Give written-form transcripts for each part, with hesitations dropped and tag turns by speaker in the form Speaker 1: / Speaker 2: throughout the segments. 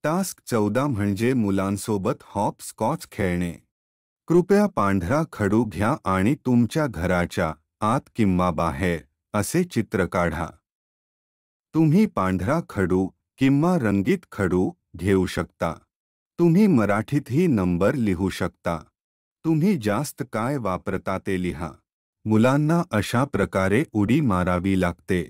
Speaker 1: Task 14 म्हणजे मुलांसोबत hopscotch खेळणे. कृपया पांढरा खडू घ्या आणि तुमच्या घराच्या आत किंवा बाहेर असे चित्र काढा. तुम्ही पांढरा खडू किंवा रंगीत खडू घेऊ शकता. तुम्ही मराठीतही नंबर लिहू शकता. तुम्ही जास्त काय वापरता ते लिहा. मुलांना अशा प्रकारे उडी मारावी लागते.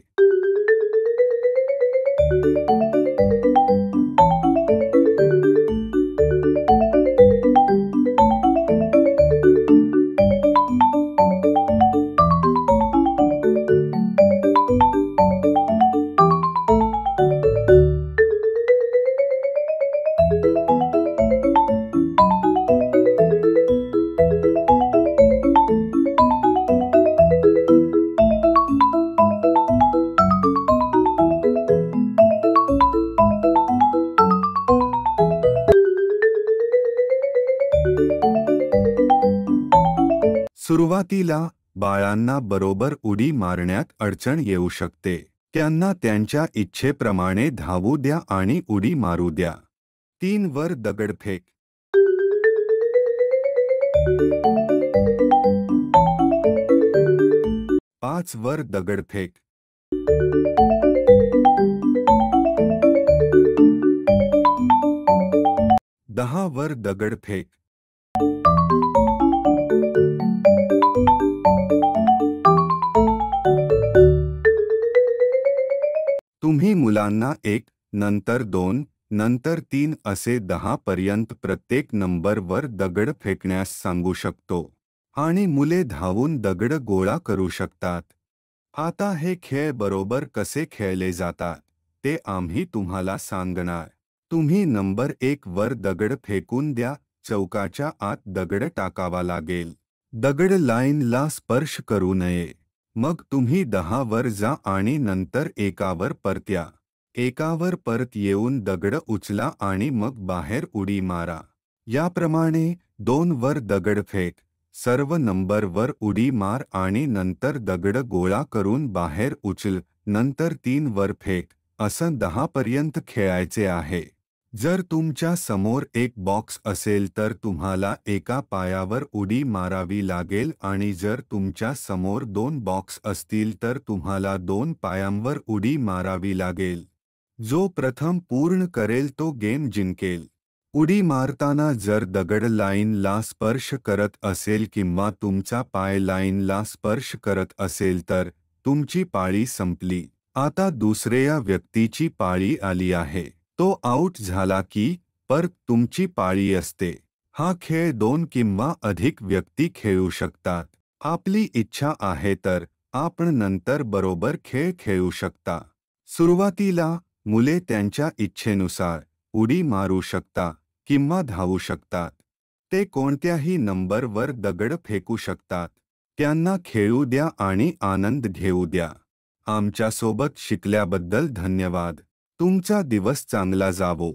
Speaker 1: सुरुवातीला बाळांना बरोबर उडी मारण्यात अडचण येऊ शकते. त्यांना त्यांच्या इच्छेप्रमाणे धावू द्या आणि उडी मारू द्या. 3 वर दगडफेक. 5 वर दगडफेक. 10 वर दगडफेक. तुम्ही मुलांना 1, नंतर 2, नंतर 3 असे 10 पर्यंत प्रत्येक नंबरवर दगड फेकण्यास सांगू शकतो आणि मुले धावून दगड गोळा करू शकतात. आता हे खेळ बरोबर कसे खेळले जातात ते आम्ही तुम्हाला सांगणार. तुम्ही नंबर 1 वर दगड फेकून द्या. चौकाच्या आत दगड टाकावा लागेल. दगड लाईनला स्पर्श करू नये. मग तुम्ही 10 वर जा आणि नंतर 1 वर परत्या. 1 वर परत येऊन दगड उचला आणि मग बाहेर उडी मारा. याप्रमाणे 2 वर दगडफेक. सर्व नंबरवर उडी मार आणि नंतर दगड गोळा करून बाहेर उचल. नंतर 3 वर फेक. असं 10 पर्यंत खेळायचे आहे. जर तुमच्या समोर एक बॉक्स असेल तर तुम्हाला एका पायावर उडी मारावी लागेल आणि जर तुमच्या समोर 2 बॉक्स असतील तर तुम्हाला 2 पायांवर उडी मारावी लागेल. जो प्रथम पूर्ण करेल तो गेम जिंकेल. उडी मारताना जर दगड लाईनला स्पर्श करत असेल किंवा तुमचा पाय लाईनला स्पर्श करत असेल तर तुमची पाळी संपली. आता दुसऱ्या व्यक्तीची पाळी आली आहे. तो आऊट झाला की परत तुमची पाळी असते. हा खेळ 2 किंवा अधिक व्यक्ती खेळू शकतात. आपली इच्छा आहे तर आपण नंतर बरोबर खेळ खेळू शकता. सुरुवातीला मुले त्यांच्या इच्छेनुसार उडी मारू शकता किंवा धावू शकतात. ते कोणत्याही नंबरवर दगड फेकू शकतात. त्यांना खेळू द्या आणि आनंद घेऊ द्या. आमच्यासोबत शिकल्याबद्दल धन्यवाद. तुमचा दिवस चांगला जावो.